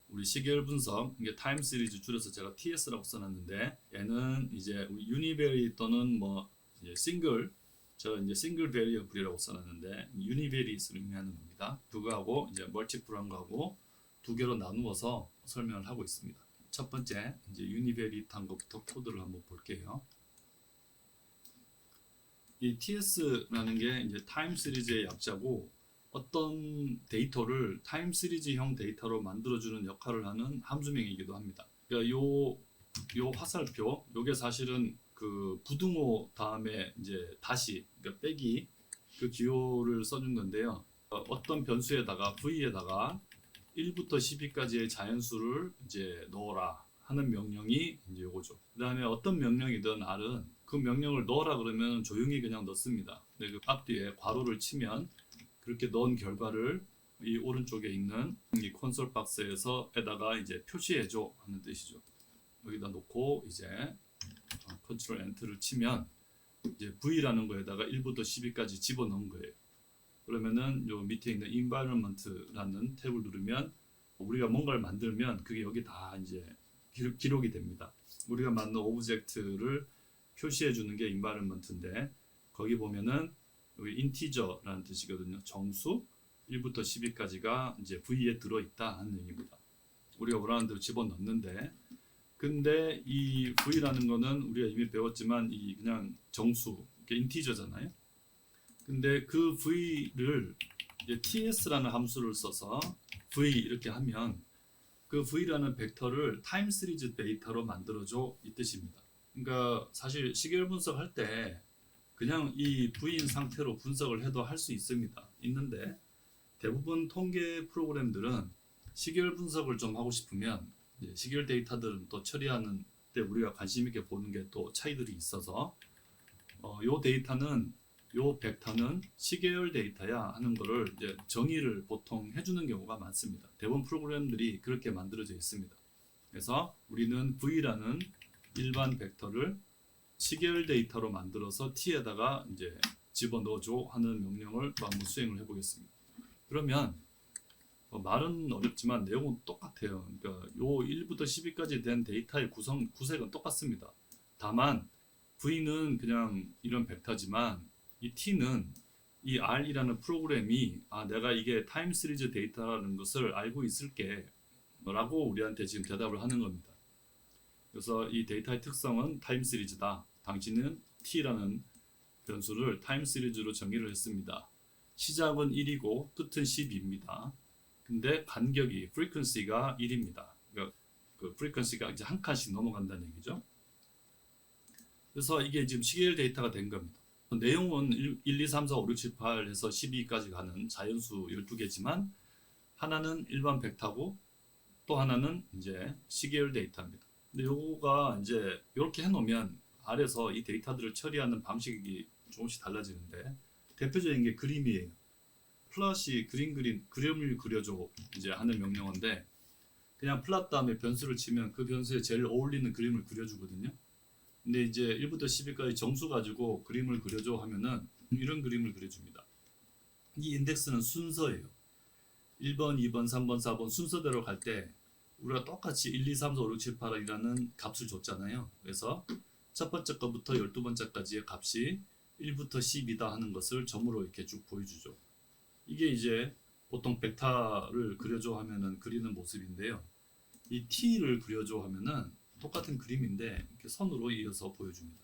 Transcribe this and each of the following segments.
우리 시계열 분석, 이게 타임 시리즈 줄여서 제가 TS라고 써놨는데, 얘는 이제 우리 유니베리 또는 뭐 이제 싱글, 제가 이제 싱글 베리어블이라고 써놨는데 유니베리스를 의미하는 겁니다. 그거하고 이제 멀티플한 거하고 두 개로 나누어서 설명을 하고 있습니다. 첫 번째 이제 유니베리트한 것부터 코드를 한번 볼게요. 이 TS라는 게 이제 타임 시리즈의 약자고, 어떤 데이터를 타임 시리즈형 데이터로 만들어주는 역할을 하는 함수명이기도 합니다. 그러니까 요 화살표, 요게 사실은 그 부등호 다음에 이제 다시, 그러니까 빼기, 그 기호를 써준 건데요. 어떤 변수에다가 v에다가 1부터 12까지의 자연수를 이제 넣어라 하는 명령이 이제 요거죠. 그 다음에 어떤 명령이든 R은 그 명령을 넣어라 그러면 조용히 그냥 넣습니다. 근데 그 앞뒤에 괄호를 치면 그렇게 넣은 결과를 이 오른쪽에 있는 이 콘솔 박스에다가 이제 표시해줘 하는 뜻이죠. 여기다 놓고 이제 컨트롤 엔터를 치면 이제 V라는 거에다가 1부터 12까지 집어넣은 거예요. 그러면은 요 밑에 있는 environment라는 탭을 누르면 우리가 뭔가를 만들면 그게 여기 다 이제 기록이 됩니다. 우리가 만든 오브젝트를 표시해 주는 게 environment인데, 거기 보면은 여기 인티저라는 뜻이거든요. 정수 1부터 12까지가 이제 V에 들어있다 하는 얘기입니다. 우리가 원하는 대로 집어넣는데, 근데 이 V라는 거는 우리가 이미 배웠지만 이 그냥 정수, 인티저잖아요. 근데 그 V를 이제 TS라는 함수를 써서 V 이렇게 하면 그 V라는 벡터를 타임 시리즈 데이터로 만들어줘 이 뜻입니다. 그러니까 사실 시계열 분석할 때 그냥 이 V인 상태로 분석을 해도 할 수 있는데, 대부분 통계 프로그램들은 시계열 분석을 좀 하고 싶으면 시계열 데이터들은 또 처리하는 때 우리가 관심 있게 보는 게 또 차이들이 있어서 요 데이터는, 요 벡터는 시계열 데이터야 하는 거를 이제 정의를 보통 해주는 경우가 많습니다. 대부분 프로그램들이 그렇게 만들어져 있습니다. 그래서 우리는 V라는 일반 벡터를 시계열 데이터로 만들어서 T에다가 이제 집어넣어줘 하는 명령을 한번 수행을 해보겠습니다. 그러면 말은 어렵지만 내용은 똑같아요. 그러니까 요 1부터 12까지 된 데이터의 구색은 똑같습니다. 다만 V는 그냥 이런 벡터지만 이 T는 이 R이라는 프로그램이 내가 이게 타임 시리즈 데이터라는 것을 알고 있을게 라고 우리한테 지금 대답을 하는 겁니다. 그래서 이 데이터의 특성은 타임 시리즈다. 당신은 T라는 변수를 타임 시리즈로 정의를 했습니다. 시작은 1이고 끝은 12입니다. 근데 간격이 frequency가 1입니다. 그러니까 그 frequency가 이제 한 칸씩 넘어간다는 얘기죠. 그래서 이게 지금 시계열 데이터가 된 겁니다. 내용은 1, 2, 3, 4, 5, 6, 7, 8 해서 12까지 가는 자연수 12개지만 하나는 일반 벡터고 또 하나는 이제 시계열 데이터입니다. 근데 요거가 이제 이렇게 해놓으면 아래서 이 데이터들을 처리하는 방식이 조금씩 달라지는데, 대표적인 게 그림이에요. 플롯이 그림을 그려줘 이제 하는 명령어인데, 그냥 플롯 다음에 변수를 치면 그 변수에 제일 어울리는 그림을 그려주거든요. 근데 이제 1부터 10까지 정수 가지고 그림을 그려줘 하면은 이런 그림을 그려줍니다. 이 인덱스는 순서예요. 1번, 2번, 3번, 4번 순서대로 갈 때 우리가 똑같이 1, 2, 3, 4, 5, 6, 7, 8이라는 값을 줬잖아요. 그래서 첫 번째 거부터 12번째까지의 값이 1부터 10이다 하는 것을 점으로 이렇게 쭉 보여주죠. 이게 이제 보통 벡터를 그려줘 하면은 그리는 모습인데요. 이 T를 그려줘 하면은 똑같은 그림인데 이렇게 선으로 이어서 보여줍니다.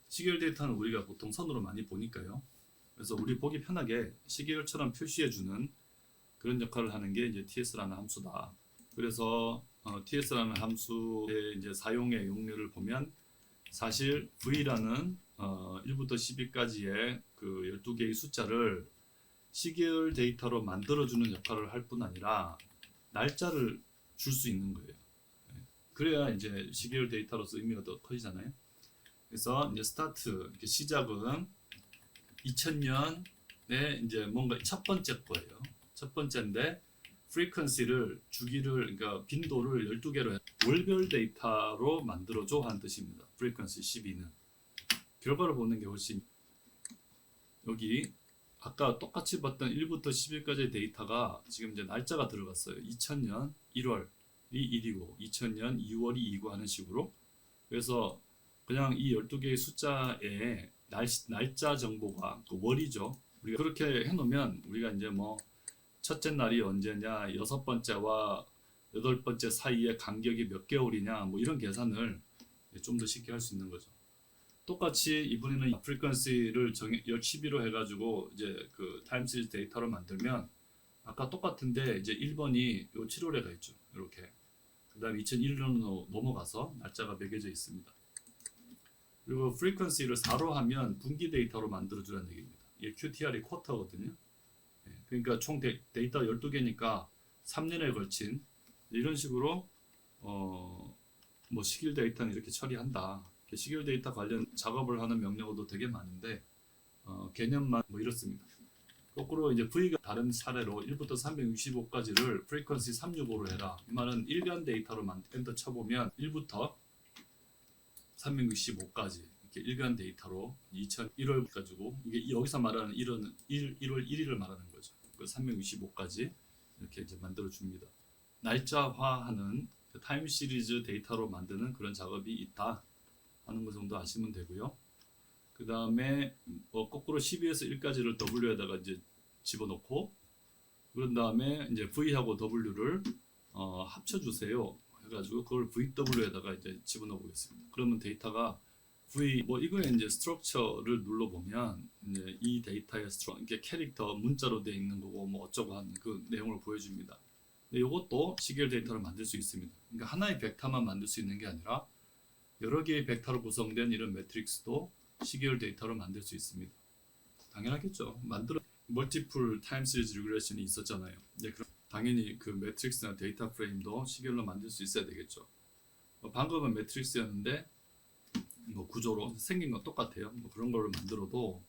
시계열 데이터는 우리가 보통 선으로 많이 보니까요. 그래서 우리 보기 편하게 시계열처럼 표시해주는 그런 역할을 하는 게 이제 TS라는 함수다. 그래서 TS라는 함수의 이제 사용의 용례를 보면 사실 V라는 1부터 12까지의 그 12개의 숫자를 시계열 데이터로 만들어주는 역할을 할 뿐 아니라 날짜를 줄 수 있는 거예요. 그래야 이제 시계열 데이터로서 의미가 더 커지잖아요. 그래서 이제 스타트, 이렇게 시작은 2000년에 이제 뭔가 첫 번째 거예요. 첫 번째인데 frequency를 주기를, 그러니까 빈도를 12개로 월별 데이터로 만들어줘 하는 뜻입니다. frequency 12는 결과를 보는 게 훨씬 여기 아까 똑같이 봤던 1부터 10일까지의 데이터가 지금 이제 날짜가 들어갔어요. 2000년 1월이 1이고 2000년 2월이 2고 하는 식으로. 그래서 그냥 이 12개의 숫자에 날짜 정보가 그 월이죠. 우리가 그렇게 해놓으면 우리가 이제 뭐 첫째 날이 언제냐, 여섯 번째와 여덟 번째 사이의 간격이 몇 개월이냐, 뭐 이런 계산을 좀 더 쉽게 할 수 있는 거죠. 똑같이 이번에는 프리퀀시를 12로 해가지고 이제 그 타임 시리즈 데이터로 만들면 아까 똑같은데 이제 1번이 요 7월에 가 있죠. 이렇게. 그 다음에 2001년으로 넘어가서 날짜가 매겨져 있습니다. 그리고 프리퀀시를 4로 하면 분기 데이터로 만들어주라는 얘기입니다. 이게 QTR이 쿼터거든요. 그러니까 총 데이터 12개니까 3년에 걸친 이런 식으로 뭐 시길 데이터는 이렇게 처리한다. 시길 데이터 관련 작업을 하는 명령어도 되게 많은데 개념만 뭐 이렇습니다. 거꾸로 이제 V가 다른 사례로 1부터 365까지를 프리퀀시 365로 해라. 이 말은 일간 데이터로 엔터 쳐보면 1부터 365까지 이렇게 일간 데이터로 2001월 가지고 이게 여기서 말하는 1월 1일을 말하는 거죠. 365까지 이렇게 이제 만들어 줍니다. 날짜화하는 타임 시리즈 데이터로 만드는 그런 작업이 있다 하는 것 정도 아시면 되고요. 그 다음에 거꾸로 12에서 1까지를 W에다가 이제 집어넣고 그런 다음에 이제 V하고 W를 합쳐주세요 해가지고 그걸 VW에다가 이제 집어넣어 보겠습니다. 그러면 데이터가 V 뭐 이거에 이제 스트럭처를 눌러보면 이제 이 데이터의 이렇게 캐릭터 문자로 되어 있는 거고 뭐 어쩌고 하는 그 내용을 보여줍니다. 근데 이것도 시계열 데이터를 만들 수 있습니다. 그러니까 하나의 벡터만 만들 수 있는 게 아니라 여러 개의 벡터로 구성된 이런 매트릭스도 시계열 데이터로 만들 수 있습니다. 당연하겠죠. 멀티플 타임 시리즈 리그레션이 있었잖아요. 이제 그럼 당연히 그 매트릭스나 데이터 프레임도 시계열로 만들 수 있어야 되겠죠. 방금은 매트릭스였는데 뭐 구조로 생긴 건 똑같아요. 뭐 그런 거를 만들어도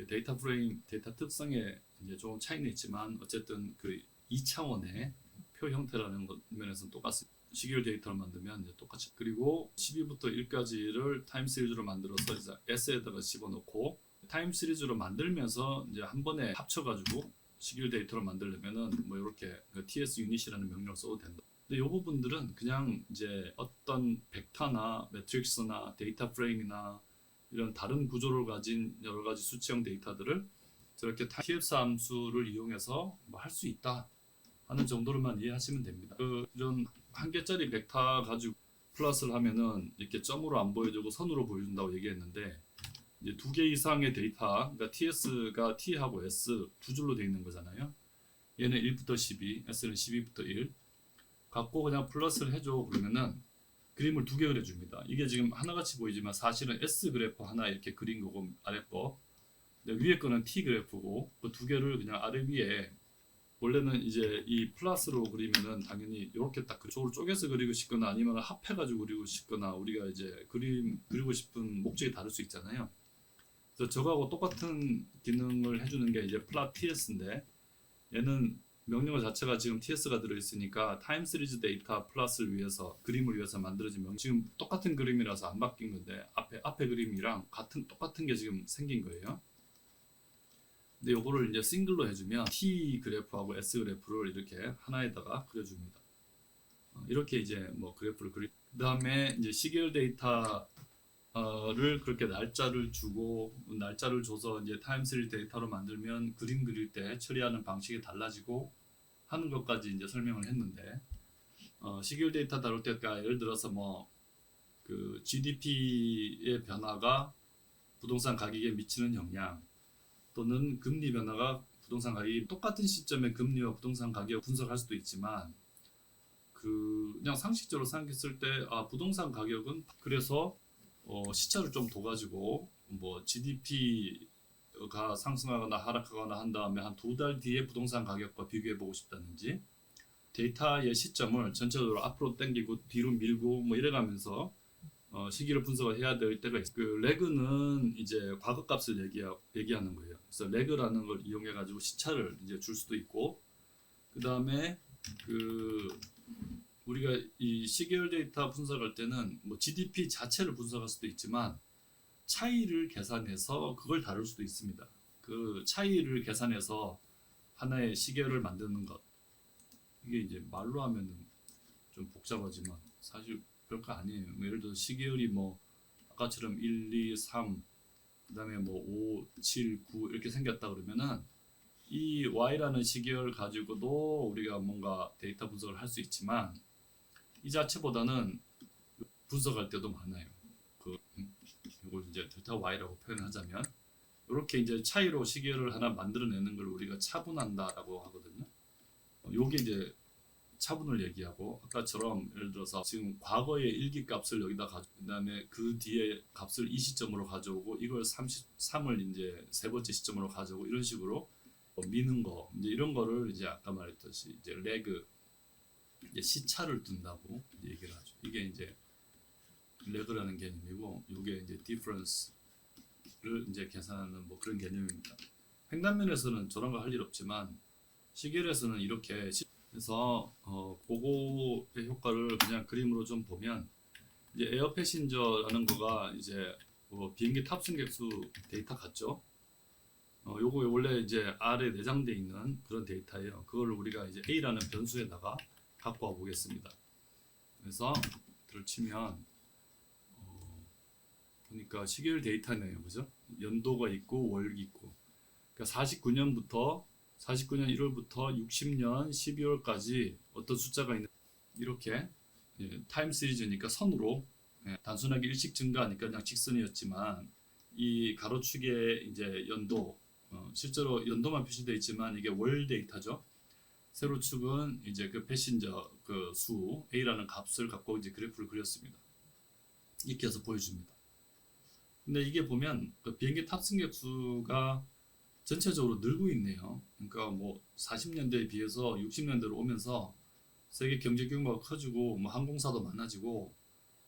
데이터 프레임, 데이터 특성에 이제 조금 차이는 있지만 어쨌든 그 2차원의 표 형태라는 것 면에서는 똑같습니다. 시계열 데이터를 만들면 이제 똑같이 그리고 12부터 1까지를 타임 시리즈로 만들어서 이제 S에다가 집어넣고 타임 시리즈로 만들면서 이제 한 번에 합쳐가지고 시계열 데이터를 만들려면은 뭐 이렇게 TS 유닛이라는 명령을 써도 된다. 근데 이 부분들은 그냥 이제 어떤 벡터나 매트릭스나 데이터 프레임이나 이런 다른 구조를 가진 여러 가지 수치형 데이터들을 저렇게 TF 함수를 이용해서 뭐 할 수 있다 하는 정도로만 이해하시면 됩니다. 이런 한 개짜리 벡터 가지고 플러스를 하면은 이렇게 점으로 안 보여주고 선으로 보여준다고 얘기했는데 이제 두 개 이상의 데이터, 그러니까 TS가 T하고 S 두 줄로 되어 있는 거잖아요. 얘는 1부터 12, S는 12부터 1 갖고 그냥 플러스를 해줘 그러면은 그림을 두 개 그려줍니다. 이게 지금 하나같이 보이지만 사실은 S 그래프 하나 이렇게 그린 거고 아래 거 근데 위에 거는 T 그래프고 그 두 개를 그냥 아래 위에 원래는 이제 이 플러스로 그리면은 당연히 이렇게 딱 그쪽으로 쪼개서 그리고 싶거나 아니면 합해가지고 그리고 싶거나 우리가 이제 그림 그리고 싶은 목적이 다를 수 있잖아요. 그래서 저거하고 똑같은 기능을 해주는 게 이제 플랫 TS인데 얘는 명령어 자체가 지금 TS가 들어있으니까 타임 시리즈 데이터 플러스를 위해서 그림을 위해서 만들어진 지금 똑같은 그림이라서 안 바뀐 건데 앞에 그림이랑 똑같은 게 지금 생긴 거예요. 근데 요거를 이제 싱글로 해주면 T 그래프하고 S 그래프를 이렇게 하나에다가 그려줍니다. 이렇게 이제 뭐 그래프를 그 다음에 이제 시계열 데이터를 그렇게 날짜를 주고 날짜를 줘서 이제 타임 시리즈 데이터로 만들면 그림 그릴 때 처리하는 방식이 달라지고 하는 것까지 이제 설명을 했는데 시계열 데이터 다룰 때가 예를 들어서 뭐 그 GDP의 변화가 부동산 가격에 미치는 영향 또는 금리 변화가 부동산 가격이 똑같은 시점에 금리와 부동산 가격을 분석할 수도 있지만 그냥 상식적으로 생각했을 때 부동산 가격은 그래서 시차를 좀 둬가지고 뭐 GDP가 상승하거나 하락하거나 한 다음에 한 두 달 뒤에 부동산 가격과 비교해 보고 싶다든지 데이터의 시점을 전체적으로 앞으로 당기고 뒤로 밀고 뭐 이래가면서 시기를 분석을 해야 될 때가 있어요. 그 레그는 이제 과거값을 얘기하는 거예요. 그래서 레그라는 걸 이용해 가지고 시차를 이제 줄 수도 있고 그 다음에 우리가 이 시계열 데이터 분석할 때는 뭐 GDP 자체를 분석할 수도 있지만 차이를 계산해서 그걸 다룰 수도 있습니다. 그 차이를 계산해서 하나의 시계를 만드는 것. 이게 이제 말로 하면은 좀 복잡하지만 사실 별거 아니에요. 예를 들어 시계열이 뭐 아까처럼 1, 2, 3 그다음에 뭐 5, 7, 9 이렇게 생겼다 그러면은 이 Y라는 시계열 가지고도 우리가 뭔가 데이터 분석을 할 수 있지만 이 자체보다는 분석할 때도 많아요. 이걸 이제 델타 Y라고 표현하자면 이렇게 이제 차이로 시계열을 하나 만들어내는 걸 우리가 차분한다라고 하거든요. 요게 이제 차분을 얘기하고 아까처럼 예를 들어서 지금 과거의 일기값을 여기다 가지고 그다음에 그 뒤에 값을 이 시점으로 가져오고 이걸 33을 이제 세 번째 시점으로 가져오고 이런 식으로 미는 거 이제 이런 거를 이제 아까 말했듯이 이제 레그 이제 시차를 둔다고 얘기를 하죠. 이게 이제 레그라는 개념이고 이게 이제 디퍼런스를 이제 계산하는 뭐 그런 개념입니다. 횡단면에서는 저런 거 할 일 없지만 시계열에서는 이렇게 그래서 그거의 효과를 그냥 그림으로 좀 보면 이제 에어 패신저라는 거가 이제 비행기 탑승객 수 데이터 같죠? 요거 원래 이제 R에 내장돼 있는 그런 데이터예요. 그걸 우리가 이제 A라는 변수에다가 갖고 와 보겠습니다. 그래서 들을 치면 보니까 시계열 데이터네요, 그죠? 연도가 있고 월이 있고. 그러니까 49년 1월부터 60년 12월까지 어떤 숫자가 있는 이렇게 타임 시리즈니까 선으로 단순하게 일씩 증가하니까 그냥 직선이었지만 이 가로축에 이제 연도 실제로 연도만 표시되어 있지만 이게 월 데이터죠. 세로축은 이제 그 패신저 그 수 A라는 값을 갖고 이제 그래프를 그렸습니다. 이렇게 해서 보여줍니다. 근데 이게 보면 그 비행기 탑승객 수가 전체적으로 늘고 있네요. 그러니까 뭐 40년대에 비해서 60년대로 오면서 세계 경제 규모가 커지고 뭐 항공사도 많아지고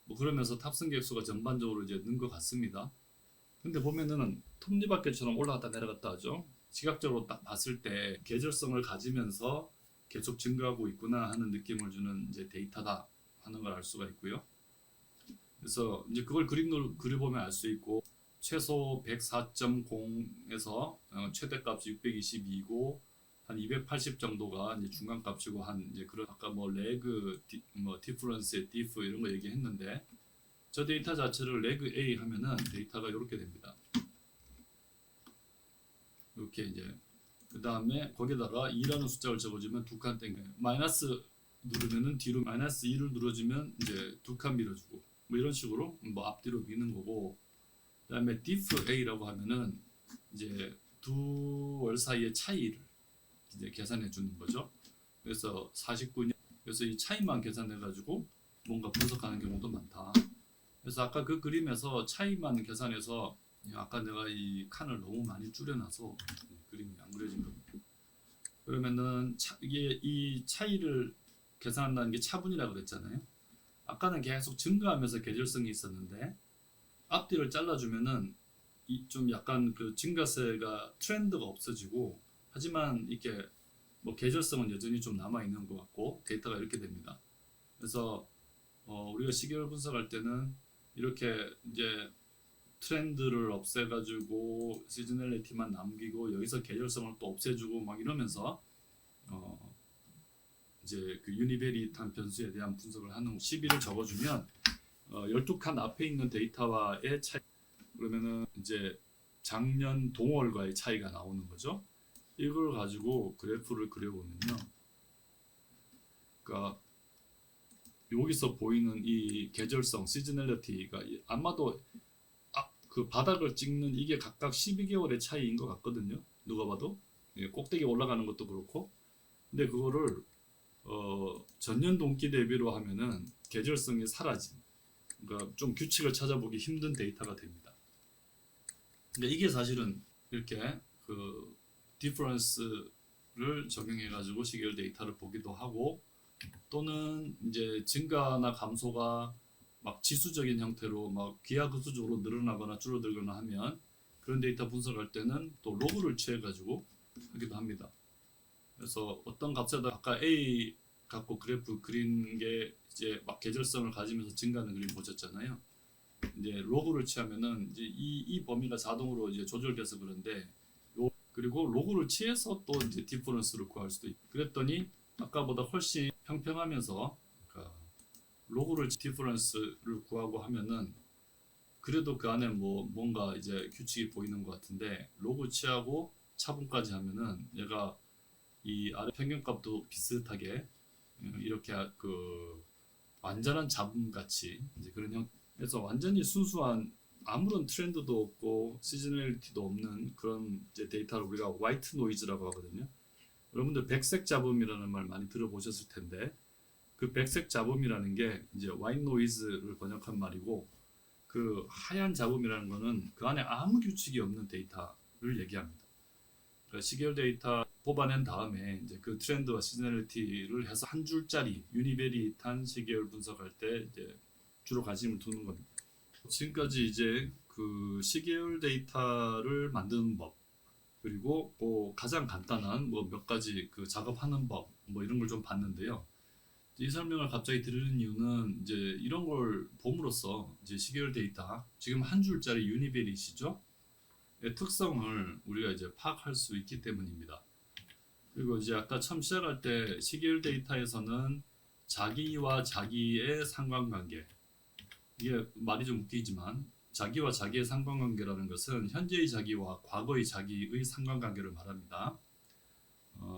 뭐 그러면서 탑승객 수가 전반적으로 이제 는 것 같습니다. 근데 보면은 톱니바퀴처럼 올라갔다 내려갔다 하죠. 시각적으로 딱 봤을 때 계절성을 가지면서 계속 증가하고 있구나 하는 느낌을 주는 이제 데이터다 하는 걸 알 수가 있고요. 그래서 이제 그걸 그림으로 그려보면 알 수 있고 최소 104.0에서 최대값이 622고 한 280 정도가 이제 중간값이고 한 이제 그런 아까 뭐 레그 뭐 디퍼런스의 디프 이런 거 얘기했는데 저 데이터 자체를 레그 A 하면은 데이터가 이렇게 됩니다. 이렇게 이제 그 다음에 거기다가 2라는 숫자를 적어주면 두 칸 땡겨요. 마이너스 누르면은 뒤로 마이너스 2를 눌러주면 이제 두 칸 밀어주고 뭐 이런 식으로 뭐 앞뒤로 미는 거고 그 다음에 diff A라고 하면은 이제 두 월 사이의 차이를 이제 계산해 주는 거죠. 그래서 49년 그래서 이 차이만 계산해 가지고 뭔가 분석하는 경우도 많다. 그래서 아까 그 그림에서 차이만 계산해서 아까 내가 이 칸을 너무 많이 줄여놔서 그림이 안 그려진 겁니다. 그러면은 이게 이 차이를 계산한다는 게 차분이라고 그랬잖아요. 아까는 계속 증가하면서 계절성이 있었는데 앞뒤를 잘라주면은 이 좀 약간 그 증가세가 트렌드가 없어지고 하지만 이게 뭐 계절성은 여전히 좀 남아 있는 것 같고 데이터가 이렇게 됩니다. 그래서 우리가 시계열 분석할 때는 이렇게 이제 트렌드를 없애가지고 시즈널리티만 남기고 여기서 계절성을 또 없애주고 막 이러면서 이제 그 유니베리탄 변수에 대한 분석을 하는 시비를 적어주면 12칸 앞에 있는 데이터와의 차이 그러면은 이제 작년 동월과의 차이가 나오는 거죠. 이걸 가지고 그래프를 그려보면요. 그러니까 여기서 보이는 이 계절성 시즈널리티가 아마도 그 바닥을 찍는 이게 각각 12개월의 차이인 것 같거든요. 누가 봐도 꼭대기 올라가는 것도 그렇고 근데 그거를 전년 동기 대비로 하면은 계절성이 사라진 그러니까 좀 규칙을 찾아보기 힘든 데이터가 됩니다. 근데 이게 사실은 이렇게 그 디퍼런스를 적용해 가지고 시계열 데이터를 보기도 하고 또는 이제 증가나 감소가 막 지수적인 형태로 막 기하급수적으로 늘어나거나 줄어들거나 하면 그런 데이터 분석할 때는 또 로그를 취해 가지고 하기도 합니다. 그래서 어떤 값에다 아까 A 갖고 그래프 그린 게 이제 막 계절성을 가지면서 증가하는 그림 보셨잖아요. 이제 로그를 취하면은 이제 이 범위가 자동으로 이제 조절돼서 그런데 요 그리고 로그를 취해서 또 이제 디퍼런스를 구할 수도 있고. 그랬더니 아까보다 훨씬 평평하면서 그러니까 로그를 디퍼런스를 구하고 하면은 그래도 그 안에 뭐 뭔가 이제 규칙이 보이는 것 같은데 로그 취하고 차분까지 하면은 얘가 이 아래 평균값도 비슷하게 이렇게 그 완전한 잡음 같이 이제 그런 형. 그래서 완전히 순수한 아무런 트렌드도 없고 시즈널리티도 없는 그런 이제 데이터를 우리가 화이트 노이즈라고 하거든요. 여러분들 백색 잡음이라는 말 많이 들어보셨을 텐데 그 백색 잡음이라는 게 이제 화이트 노이즈를 번역한 말이고 그 하얀 잡음이라는 거는 그 안에 아무 규칙이 없는 데이터를 얘기합니다. 그러니까 시계열 데이터 뽑아낸 다음에 이제 그 트렌드와 시즈널리티를 해서 한 줄짜리 유니베리탄 시계열 분석할 때 이제 주로 관심을 두는 겁니다. 지금까지 이제 그 시계열 데이터를 만드는 법 그리고 뭐 가장 간단한 뭐 몇 가지 그 작업하는 법 뭐 이런 걸 좀 봤는데요. 이 설명을 갑자기 드리는 이유는 이제 이런 걸 봄으로써 이제 시계열 데이터 지금 한 줄짜리 유니베리시죠? 의 특성을 우리가 이제 파악할 수 있기 때문입니다. 그리고 이제 아까 처음 시작할 때 시계열 데이터에서는 자기와 자기의 상관관계, 이게 말이 좀 웃기지만 자기와 자기의 상관관계라는 것은 현재의 자기와 과거의 자기의 상관관계를 말합니다.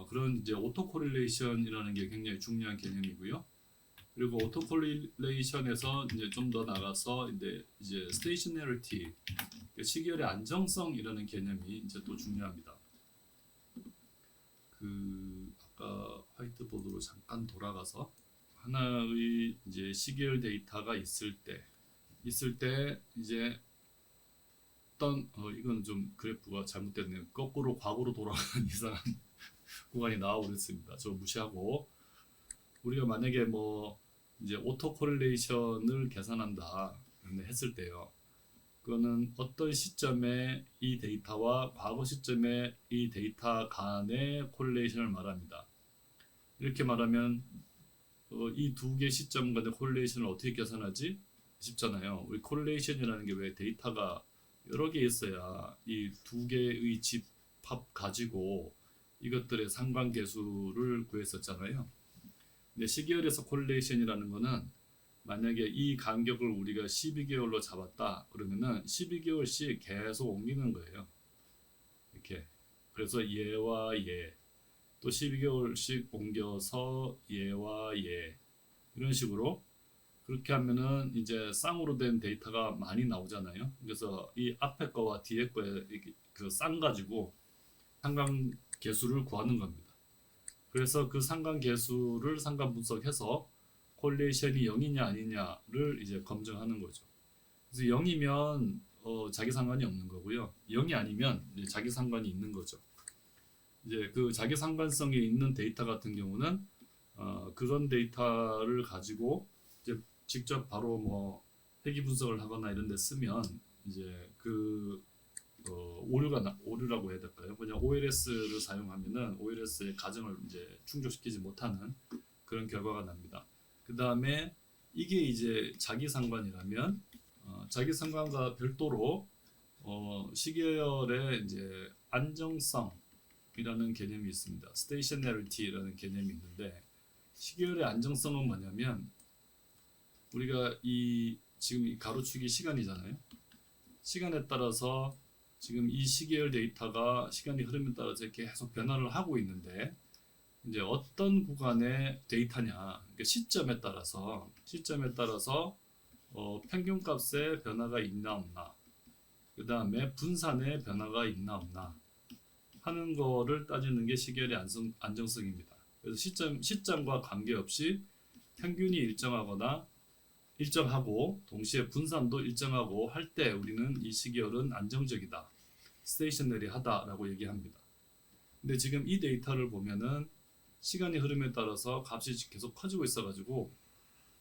그런 이제 오토코릴레이션이라는 게 굉장히 중요한 개념이고요. 그리고 오토코릴레이션에서 이제 좀 더 나가서 이제 스테이셔너리티, 시계열의 안정성이라는 개념이 이제 또 중요합니다. 그 아까 화이트보드로 잠깐 돌아가서 하나의 이제 시계열 데이터가 있을 때 이제 어떤 이건 좀 그래프가 잘못됐네요. 거꾸로 과거로 돌아가는 이상한 구간이 나와버렸습니다. 저 무시하고 우리가 만약에 뭐 이제 오토 코릴레이션을 계산한다 했을 때요. 그거는 어떤 시점에 이 데이터와 과거 시점에 이 데이터 간의 코릴레이션을 말합니다. 이렇게 말하면 이 두 개 시점 간의 코릴레이션을 어떻게 계산하지? 쉽잖아요. 우리 코릴레이션이라는 게 왜 데이터가 여러 개 있어야 이 두 개의 집합 가지고 이것들의 상관계수를 구했었잖아요. 근데 시계열에서 코릴레이션이라는 거는 만약에 이 간격을 우리가 12개월로 잡았다 그러면은 12개월씩 계속 옮기는 거예요. 이렇게. 그래서 얘와 얘, 또 12개월씩 옮겨서 얘와 얘, 이런 식으로. 그렇게 하면은 이제 쌍으로 된 데이터가 많이 나오잖아요. 그래서 이 앞에 거와 뒤에 거의 그 쌍 가지고 상관계수를 구하는 겁니다. 그래서 그 상관계수를 상관 분석해서 콜레이션이 0이냐 아니냐를 이제 검증하는 거죠. 그래서 0이면 자기 상관이 없는 거고요. 0이 아니면 이제 자기 상관이 있는 거죠. 이제 그 자기 상관성이 있는 데이터 같은 경우는 그런 데이터를 가지고 이제 직접 바로 뭐 회귀 분석을 하거나 이런 데 쓰면 이제 그 오류라고 해야 될까요? 그냥 OLS를 사용하면은 OLS의 가정을 이제 충족시키지 못하는 그런 결과가 납니다. 그 다음에 이게 이제 자기 상관이라면 자기 상관과 별도로 시계열의 이제 안정성이라는 개념이 있습니다. stationarity라는 개념이 있는데 시계열의 안정성은 뭐냐면 우리가 지금 이 가로축이 시간이잖아요. 시간에 따라서 지금 이 시계열 데이터가 시간이 흐름에 따라서 계속 변화를 하고 있는데 이제 어떤 구간의 데이터냐, 그러니까 시점에 따라서 평균값의 변화가 있나 없나, 그 다음에 분산의 변화가 있나 없나 하는 거를 따지는 게 시계열의 안정성입니다. 그래서 시점과 관계없이 평균이 일정하고 동시에 분산도 일정하고 할 때 우리는 이 시계열은 안정적이다, 스테이셔너리하다라고 얘기합니다. 근데 지금 이 데이터를 보면은 시간의 흐름에 따라서 값이 계속 커지고 있어가지고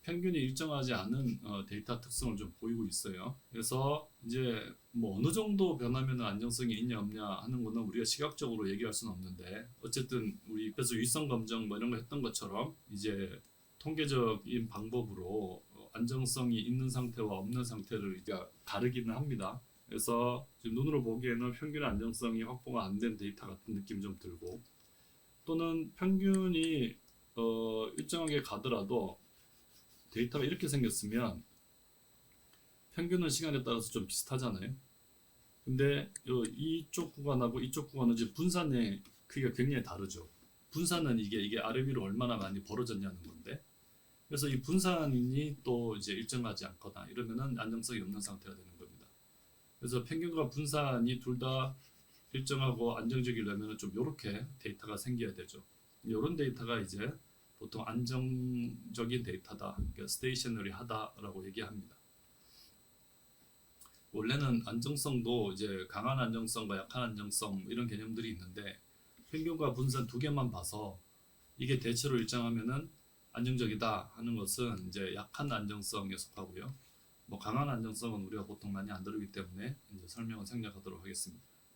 평균이 일정하지 않은 데이터 특성을 좀 보이고 있어요. 그래서 이제 뭐 어느 정도 변하면 안정성이 있냐 없냐 하는 거는 우리가 시각적으로 얘기할 수는 없는데 어쨌든 우리 그래서 유의성 검정 뭐 이런 거 했던 것처럼 이제 통계적인 방법으로 안정성이 있는 상태와 없는 상태를 이제 다르기는 합니다. 그래서 지금 눈으로 보기에는 평균 안정성이 확보가 안 된 데이터 같은 느낌이 좀 들고, 또는 평균이 일정하게 가더라도 데이터가 이렇게 생겼으면 평균은 시간에 따라서 좀 비슷하잖아요. 근데 이쪽 구간하고 이쪽 구간은 이제 분산의 크기가 굉장히 다르죠. 분산은 이게 아래 위로 얼마나 많이 벌어졌냐는 건데, 그래서 이 분산이 또 이제 일정하지 않거나 이러면은 안정성이 없는 상태가 되는 겁니다. 그래서 평균과 분산이 둘 다 일정하고 안정적이려면 좀 이렇게 데이터가 생겨야 되죠. 이런 데이터가 이제 보통 안정적인 데이터다, 그러니까 스테이셔너리하다라고 얘기합니다. 원래는 안정성도 이제 강한 안정성과 약한 안정성 이런 개념들이 있는데, 평균과 분산 두 개만 봐서 이게 대체로 일정하면은 안정적이다 하는 것은 이제 약한 안정성에 속하고요. 뭐 강한 안정성은 우리가 보통 많이 안 다루기 때문에 이제 설명을 생략하도록 하겠습니다.